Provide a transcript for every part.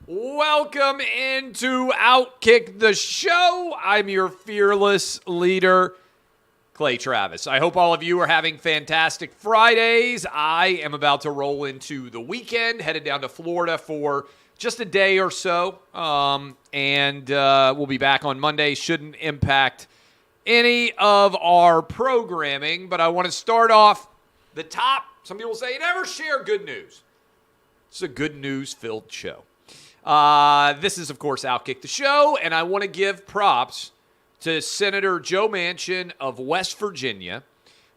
Welcome into Outkick the Show. I'm your fearless leader, Clay Travis. I hope all of you are having fantastic Fridays. I am about to roll into the weekend, headed down to Florida for just a day or so, and we'll be back on Monday. Shouldn't impact any of our programming, but I want to start off the top. Some people say, never share good news. It's a good news-filled show. This is, of course, Outkick the Show, and I want to give props to Senator Joe Manchin of West Virginia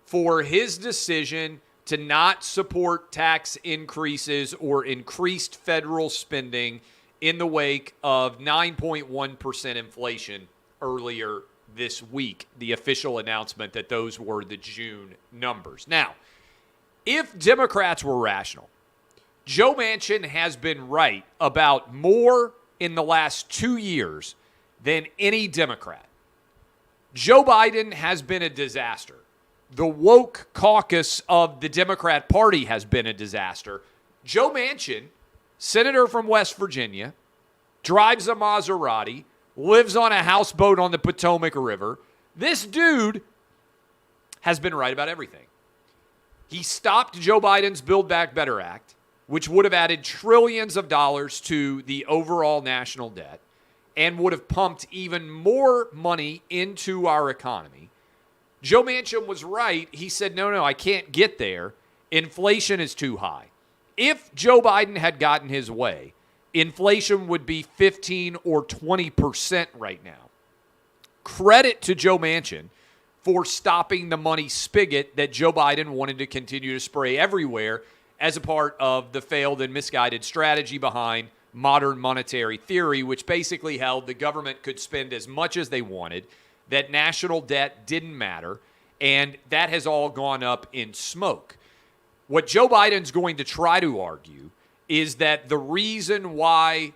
for his decision to not support tax increases or increased federal spending in the wake of 9.1% inflation earlier this week, the official announcement that those were the June numbers. Now, if Democrats were rational, Joe Manchin has been right about more in the last 2 years than any Democrat. Joe Biden has been a disaster. The woke caucus of the Democrat Party has been a disaster. Joe Manchin, senator from West Virginia, drives a Maserati, lives on a houseboat on the Potomac River. This dude has been right about everything. He stopped Joe Biden's Build Back Better Act, which would have added trillions of dollars to the overall national debt and would have pumped even more money into our economy. Joe Manchin was right. He said, no, I can't get there. Inflation is too high. If Joe Biden had gotten his way, inflation would be 15 or 20% right now. Credit to Joe Manchin for stopping the money spigot that Joe Biden wanted to continue to spray everywhere as a part of the failed and misguided strategy behind modern monetary theory, which basically held the government could spend as much as they wanted, that national debt didn't matter, and that has all gone up in smoke. What Joe Biden's going to try to argue is that the reason why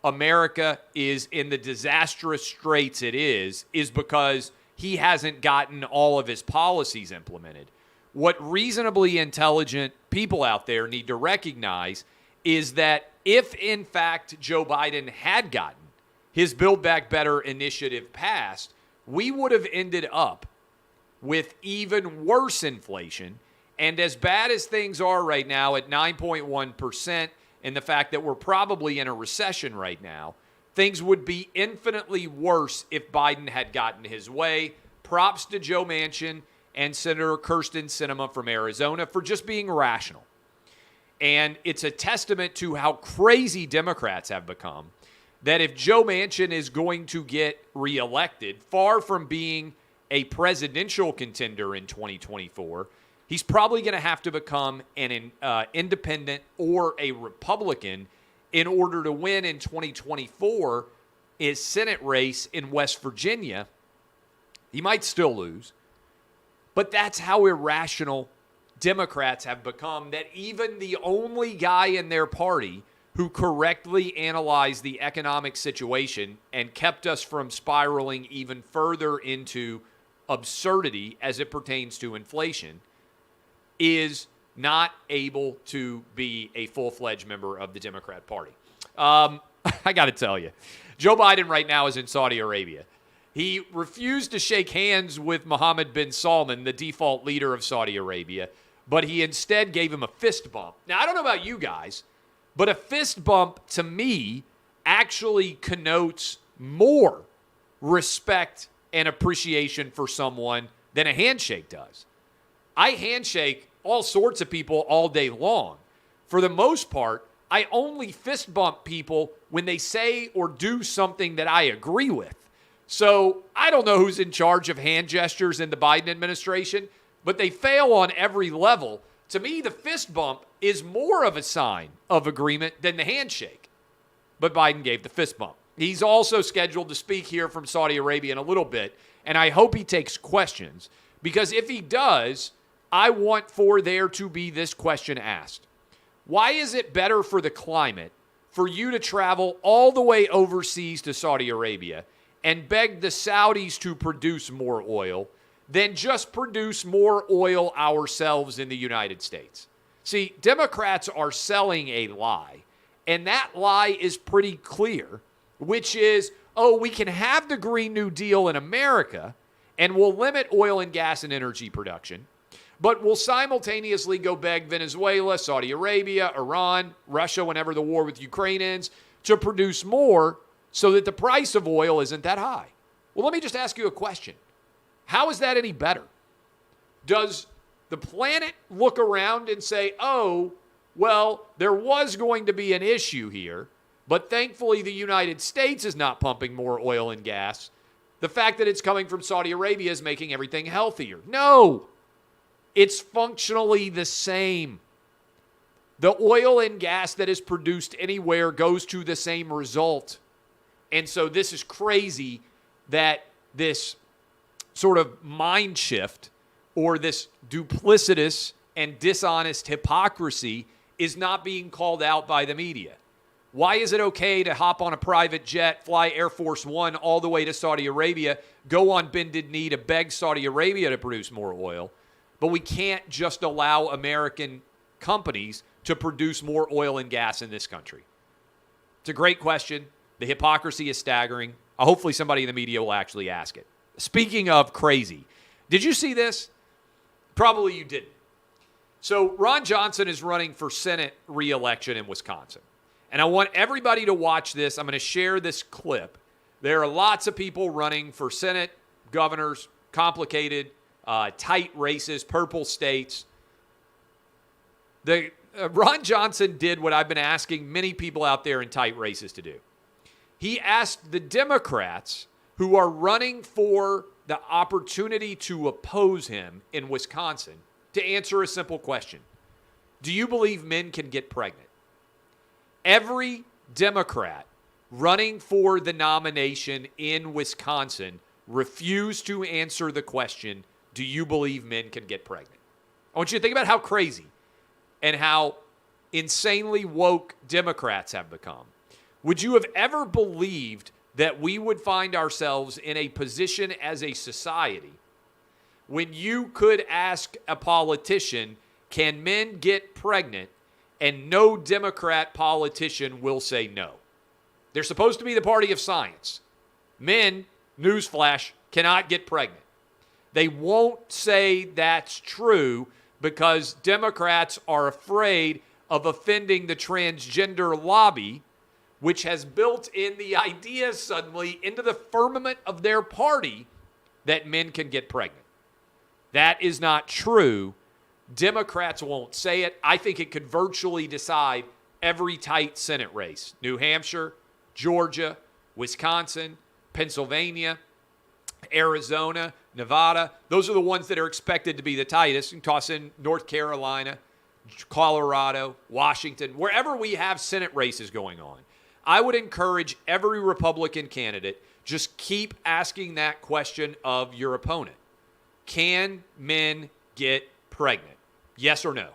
America is in the disastrous straits it is because he hasn't gotten all of his policies implemented. What reasonably intelligent people out there need to recognize is that if, in fact, Joe Biden had gotten his Build Back Better initiative passed, we would have ended up with even worse inflation. And as bad as things are right now at 9.1%, and the fact that we're probably in a recession right now, things would be infinitely worse if Biden had gotten his way. Props to Joe Manchin and Senator Kyrsten Sinema from Arizona for just being rational. And it's a testament to how crazy Democrats have become that if Joe Manchin is going to get reelected, far from being a presidential contender in 2024, he's probably going to have to become an independent or a Republican in order to win in 2024 his Senate race in West Virginia. He might still lose. But that's how irrational Democrats have become, that even the only guy in their party who correctly analyzed the economic situation and kept us from spiraling even further into absurdity as it pertains to inflation is not able to be a full-fledged member of the Democrat Party. I got to tell you, Joe Biden right now is in Saudi Arabia. He refused to shake hands with Mohammed bin Salman, the default leader of Saudi Arabia, but he instead gave him a fist bump. Now, I don't know about you guys, but a fist bump to me actually connotes more respect and appreciation for someone than a handshake does. I handshake all sorts of people all day long. For the most part, I only fist bump people when they say or do something that I agree with. So I don't know who's in charge of hand gestures in the Biden administration, but they fail on every level. To me, the fist bump is more of a sign of agreement than the handshake. But Biden gave the fist bump. He's also scheduled to speak here from Saudi Arabia in a little bit, and I hope he takes questions, because if he does, I want for there to be this question asked. Why is it better for the climate for you to travel all the way overseas to Saudi Arabia and beg the Saudis to produce more oil than just produce more oil ourselves in the United States? See, Democrats are selling a lie, And that lie is pretty clear, which is, oh, we can have the Green New Deal in America and we'll limit oil and gas and energy production, but we'll simultaneously go beg Venezuela, Saudi Arabia, Iran, Russia, whenever the war with Ukraine ends, to produce more so that the price of oil isn't that high. Well, let me just ask you a question. How is that any better? Does the planet look around and say, oh, well, there was going to be an issue here, but thankfully the United States is not pumping more oil and gas. The fact that it's coming from Saudi Arabia is making everything healthier. No, it's functionally the same. The oil and gas that is produced anywhere goes to the same result. And so this is crazy that this sort of mind shift or this duplicitous and dishonest hypocrisy is not being called out by the media. Why is it okay to hop on a private jet, fly Air Force One all the way to Saudi Arabia, go on bended knee to beg Saudi Arabia to produce more oil, but we can't just allow American companies to produce more oil and gas in this country? It's a great question. The hypocrisy is staggering. Hopefully somebody in the media will actually ask it. Speaking of crazy, did you see this? Probably you didn't. So Ron Johnson is running for Senate re-election in Wisconsin. And I want everybody to watch this. I'm going to share this clip. There are lots of people running for Senate, governors, complicated, tight races, purple states. Ron Johnson did what I've been asking many people out there in tight races to do. He asked the Democrats who are running for the opportunity to oppose him in Wisconsin to answer a simple question. Do you believe men can get pregnant? Every Democrat running for the nomination in Wisconsin refused to answer the question, do you believe men can get pregnant? I want you to think about how crazy and how insanely woke Democrats have become. Would you have ever believed that we would find ourselves in a position as a society when you could ask a politician, can men get pregnant? And no Democrat politician will say no. They're supposed to be the party of science. Men, newsflash, cannot get pregnant. They won't say that's true because Democrats are afraid of offending the transgender lobby, which has built in the idea suddenly into the firmament of their party that men can get pregnant. That is not true. Democrats won't say it. I think it could virtually decide every tight Senate race. New Hampshire, Georgia, Wisconsin, Pennsylvania, Arizona, Nevada. Those are the ones that are expected to be the tightest. You can toss in North Carolina, Colorado, Washington, wherever we have Senate races going on. I would encourage every Republican candidate, just keep asking that question of your opponent. Can men get pregnant? Yes or no?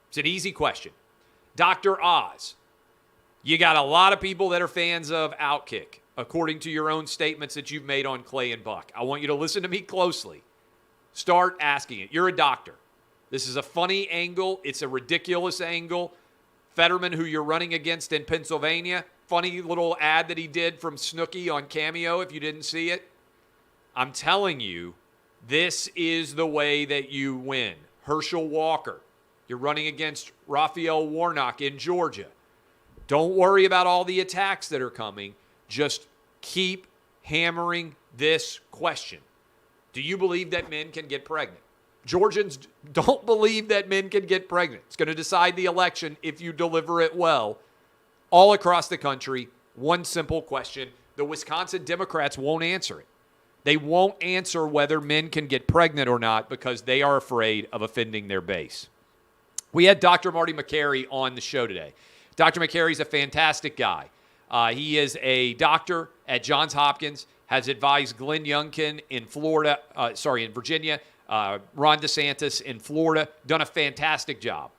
It's an easy question. Dr. Oz, you got a lot of people that are fans of Outkick, according to your own statements that you've made on Clay and Buck. I want you to listen to me closely. Start asking it. You're a doctor. This is a funny angle. It's a ridiculous angle. Fetterman, who you're running against in Pennsylvania, funny little ad that he did from Snooki on Cameo, if you didn't see it. I'm telling you, this is the way that you win. Herschel Walker, you're running against Raphael Warnock in Georgia. Don't worry about all the attacks that are coming. Just keep hammering this question. Do you believe that men can get pregnant? Georgians don't believe that men can get pregnant. It's going to decide the election if you deliver it well. All across the country, one simple question. The Wisconsin Democrats won't answer it. They won't answer whether men can get pregnant or not because they are afraid of offending their base. We had Dr. Marty Makary on the show today. Dr. Makary's a fantastic guy. He is a doctor at Johns Hopkins, has advised Glenn Youngkin in Virginia, Ron DeSantis in Florida, done a fantastic job.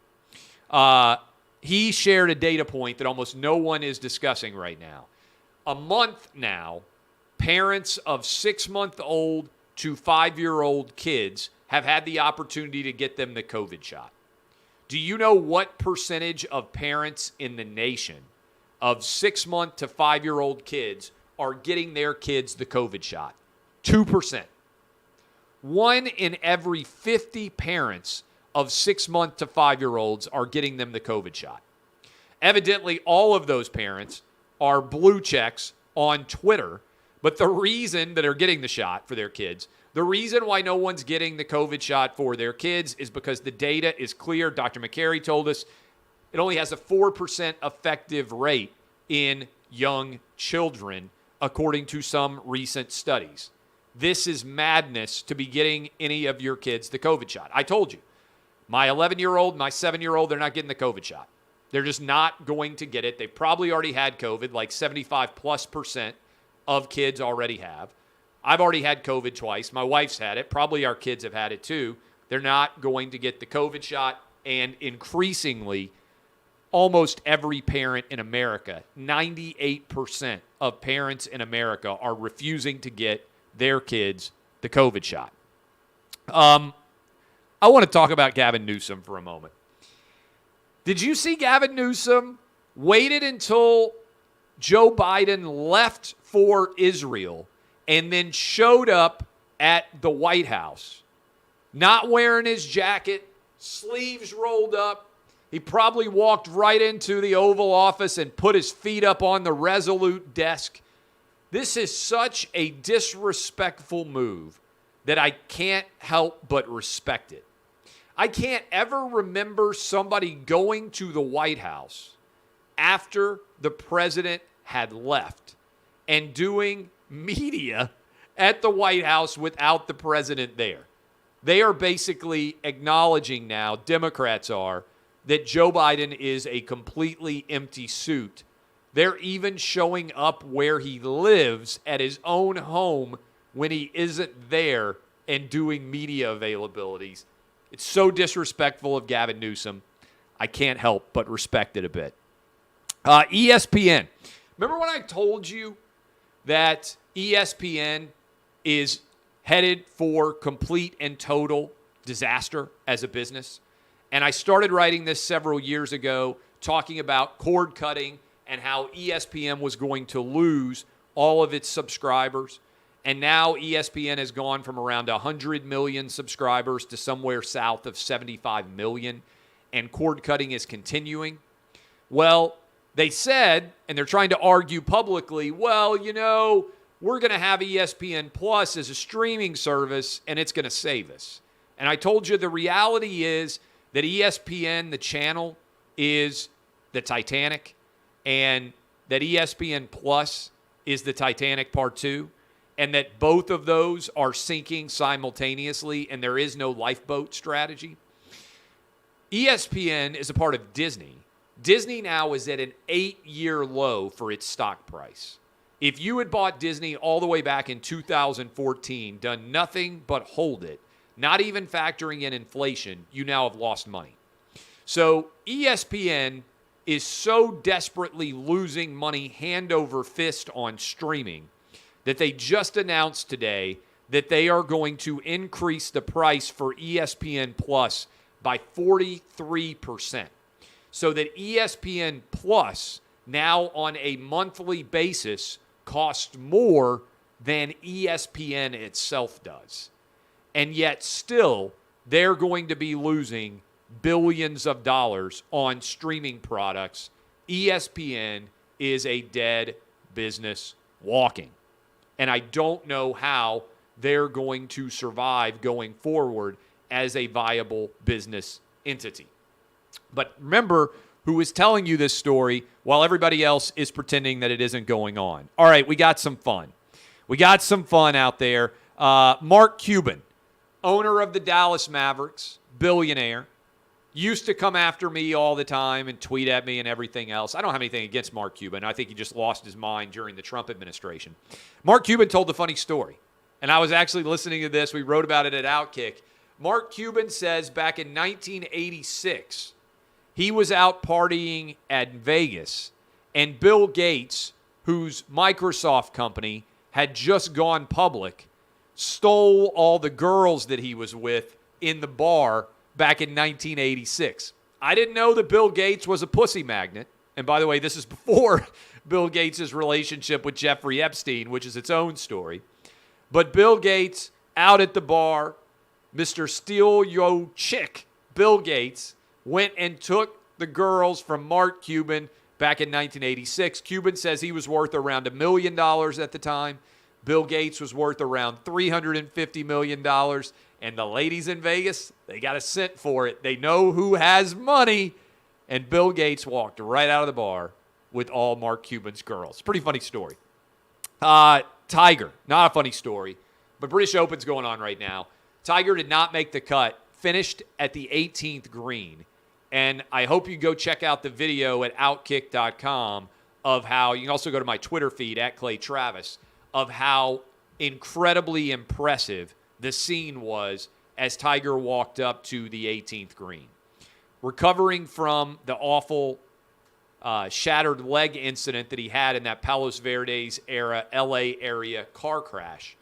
He shared a data point that almost no one is discussing right now. A month now, parents of 6-month-old to 5-year-old kids have had the opportunity to get them the COVID shot. Do you know what percentage of parents in the nation of 6-month to 5-year-old kids are getting their kids the COVID shot. 2%. 1 in every 50 parents of 6-month to 5-year-olds are getting them the COVID shot. Evidently, all of those parents are blue checks on Twitter, but the reason that they're getting the shot for their kids, the reason why no one's getting the COVID shot for their kids is because the data is clear. Dr. McCary told us it only has a 4% effective rate in young children, according to some recent studies. This is madness to be getting any of your kids the COVID shot. I told you, my 11-year-old, my 7-year-old, they're not getting the COVID shot. They're just not going to get it. They probably already had COVID, like 75+% of kids already have. I've already had COVID twice. My wife's had it. Probably our kids have had it too. They're not going to get the COVID shot. And increasingly, almost every parent in America, 98% of parents in America are refusing to get their kids the COVID shot. I want to talk about Gavin Newsom for a moment. Did you see Gavin Newsom waited until Joe Biden left for Israel and then showed up at the White House, not wearing his jacket, sleeves rolled up? He probably walked right into the Oval Office and put his feet up on the Resolute desk. This is such a disrespectful move that I can't help but respect it. I can't ever remember somebody going to the White House after the president had left and doing media at the White House without the president there. They are basically acknowledging now, Democrats are, that Joe Biden is a completely empty suit. They're even showing up where he lives at his own home when he isn't there and doing media availabilities. It's so disrespectful of Gavin Newsom. I can't help but respect it a bit. ESPN. Remember when I told you that ESPN is headed for complete and total disaster as a business? And I started writing this several years ago, talking about cord cutting and how ESPN was going to lose all of its subscribers. And now ESPN has gone from around 100 million subscribers to somewhere south of 75 million, and cord cutting is continuing. Well, they said, and they're trying to argue publicly, well, you know, we're going to have ESPN Plus as a streaming service, and it's going to save us. And I told you the reality is that ESPN, the channel, is the Titanic, and that ESPN Plus is the Titanic Part 2. And that both of those are sinking simultaneously, and there is no lifeboat strategy. ESPN is a part of Disney. Disney now is at an 8-year low for its stock price. If you had bought Disney all the way back in 2014, done nothing but hold it, not even factoring in inflation, you now have lost money. So ESPN is so desperately losing money hand over fist on streaming that they just announced today that they are going to increase the price for ESPN Plus by 43%. So that ESPN Plus now on a monthly basis costs more than ESPN itself does. And yet still, they're going to be losing billions of dollars on streaming products. ESPN is a dead business walking. And I don't know how they're going to survive going forward as a viable business entity. But remember who is telling you this story while everybody else is pretending that it isn't going on. All right, we got some fun. We got some fun out there. Mark Cuban, owner of the Dallas Mavericks, billionaire, used to come after me all the time and tweet at me and everything else. I don't have anything against Mark Cuban. I think he just lost his mind during the Trump administration. Mark Cuban told the funny story, and I was actually listening to this. We wrote about it at Outkick. Mark Cuban says back in 1986, he was out partying at Vegas, and Bill Gates, whose Microsoft company had just gone public, stole all the girls that he was with in the bar back in 1986. I didn't know that Bill Gates was a pussy magnet. And by the way, this is before Bill Gates' relationship with Jeffrey Epstein, which is its own story. But Bill Gates out at the bar, Mr. Steal Yo Chick, Bill Gates, went and took the girls from Mark Cuban back in 1986. Cuban says he was worth around $1 million at the time. Bill Gates was worth around $350 million. And the ladies in Vegas, they got a cent for it. They know who has money. And Bill Gates walked right out of the bar with all Mark Cuban's girls. Pretty funny story. Tiger, not a funny story, but British Open's going on right now. Tiger did not make the cut, finished at the 18th green. And I hope you go check out the video at Outkick.com of how, you can also go to my Twitter feed at Clay Travis, of how incredibly impressive the scene was as Tiger walked up to the 18th green. Recovering from the awful shattered leg incident that he had in that Palos Verdes era LA area car crash.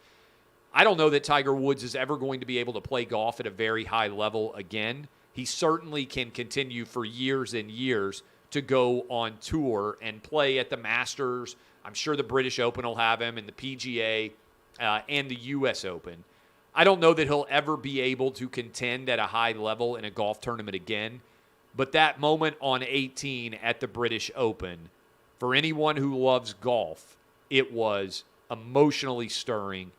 I don't know that Tiger Woods is ever going to be able to play golf at a very high level again. He certainly can continue for years and years to go on tour and play at the Masters. I'm sure the British Open will have him, and the PGA and the U.S. Open. I don't know that he'll ever be able to contend at a high level in a golf tournament again. But that moment on 18 at the British Open, for anyone who loves golf, it was emotionally stirring,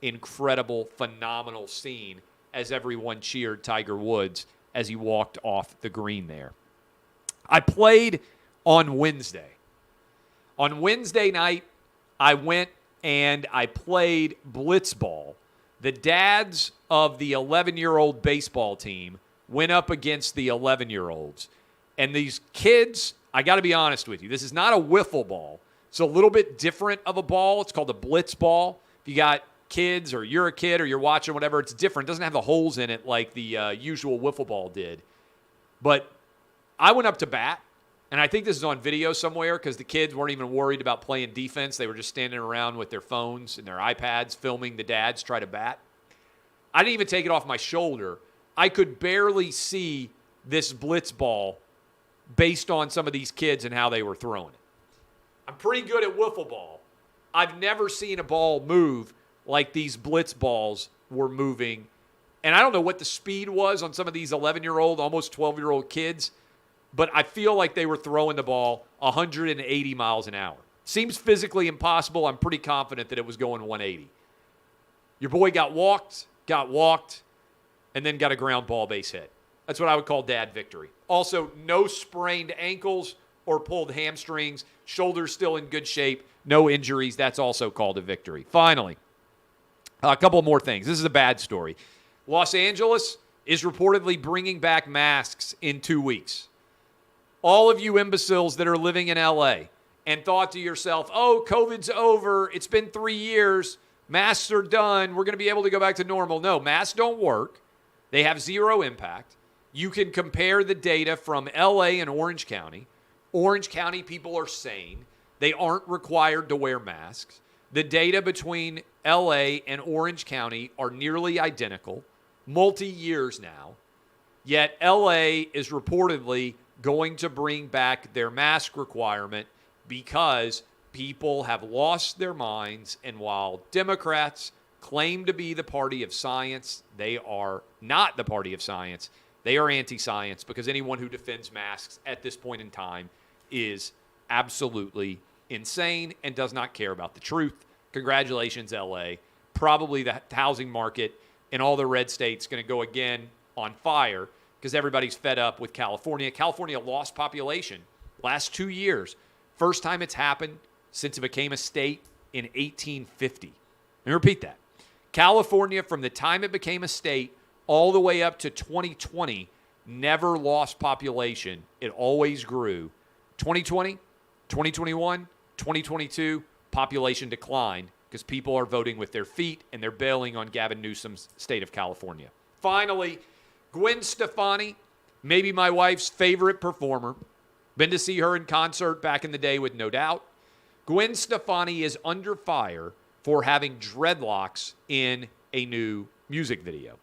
incredible, phenomenal scene as everyone cheered Tiger Woods as he walked off the green there. I played on Wednesday. On Wednesday night, I went and I played blitzball. The dads of the 11-year-old baseball team went up against the 11-year-olds. And these kids, I got to be honest with you, this is not a wiffle ball. It's a little bit different of a ball. It's called a blitz ball. If you got kids or you're a kid or you're watching whatever, it's different. It doesn't have the holes in it like the usual wiffle ball did. But I went up to bat, and I think this is on video somewhere because the kids weren't even worried about playing defense. They were just standing around with their phones and their iPads filming the dads try to bat. I didn't even take it off my shoulder. I could barely see this blitz ball based on some of these kids and how they were throwing it. I'm pretty good at wiffle ball. I've never seen a ball move like these blitz balls were moving. And I don't know what the speed was on some of these 11-year-old, almost 12-year-old kids, but I feel like they were throwing the ball 180 miles an hour. Seems physically impossible. I'm pretty confident that it was going 180. Your boy got walked, and then got a ground ball base hit. That's what I would call dad victory. Also, no sprained ankles or pulled hamstrings. Shoulders still in good shape. No injuries. That's also called a victory. Finally, a couple more things. This is a bad story. Los Angeles is reportedly bringing back masks in 2 weeks. All of you imbeciles that are living in L.A. and thought to yourself, oh, COVID's over. It's been 3 years. Masks are done. We're going to be able to go back to normal. No, masks don't work. They have zero impact. You can compare the data from L.A. and Orange County. Orange County people are sane. They aren't required to wear masks. The data between L.A. and Orange County are nearly identical, multi-years now. Yet L.A. is reportedly going to bring back their mask requirement because people have lost their minds. And while Democrats claim to be the party of science, they are not the party of science. They are anti-science because anyone who defends masks at this point in time is absolutely insane and does not care about the truth. Congratulations, LA. Probably the housing market in all the red states going to go again on fire because everybody's fed up with California. California lost population last 2 years. First time it's happened since it became a state in 1850. Let me repeat that. California, from the time it became a state all the way up to 2020, never lost population. It always grew. 2020, 2021, 2022, population declined because people are voting with their feet and they're bailing on Gavin Newsom's state of California. Finally, Gwen Stefani, maybe my wife's favorite performer. Been to see her in concert back in the day with No Doubt. Gwen Stefani is under fire for having dreadlocks in a new music video.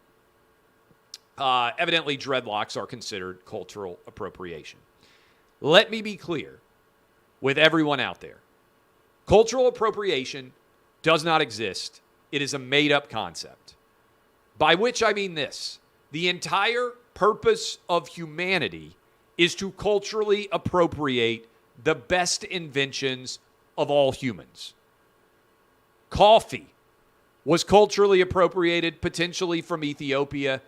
Evidently, dreadlocks are considered cultural appropriation. Let me be clear. with everyone out there. Cultural appropriation does not exist. It is a made-up concept. By which I mean this. The entire purpose of humanity is to culturally appropriate the best inventions of all humans. Coffee was culturally appropriated potentially from Ethiopia.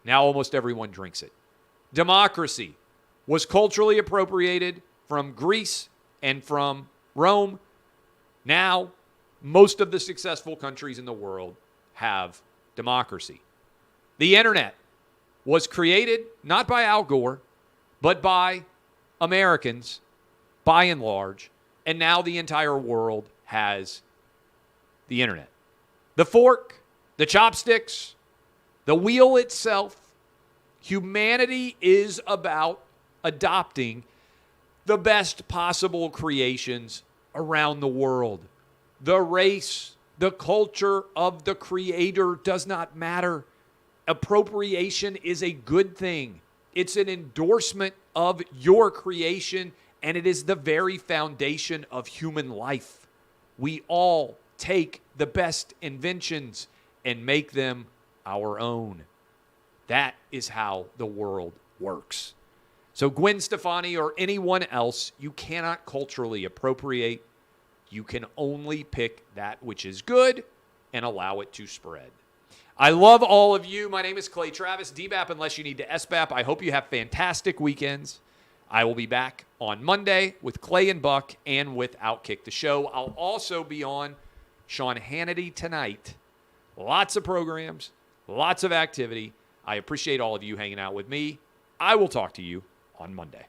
Now almost everyone drinks it. Democracy was culturally appropriated from Greece and from Rome. Now, most of the successful countries in the world have democracy. The internet was created not by Al Gore, but by Americans, by and large, and now the entire world has the internet. The fork, the chopsticks, the wheel itself, humanity is about adopting the best possible creations around the world. The race, the culture of the creator does not matter. Appropriation is a good thing. It's an endorsement of your creation, and it is the very foundation of human life. We all take the best inventions and make them our own. That is how the world works. So Gwen Stefani or anyone else, you cannot culturally appropriate. You can only pick that which is good and allow it to spread. I love all of you. My name is Clay Travis, DBAP unless you need to SBAP. I hope you have fantastic weekends. I will be back on Monday with Clay and Buck and with Outkick the Show. I'll also be on Sean Hannity tonight. Lots of programs, lots of activity. I appreciate all of you hanging out with me. I will talk to you on Monday.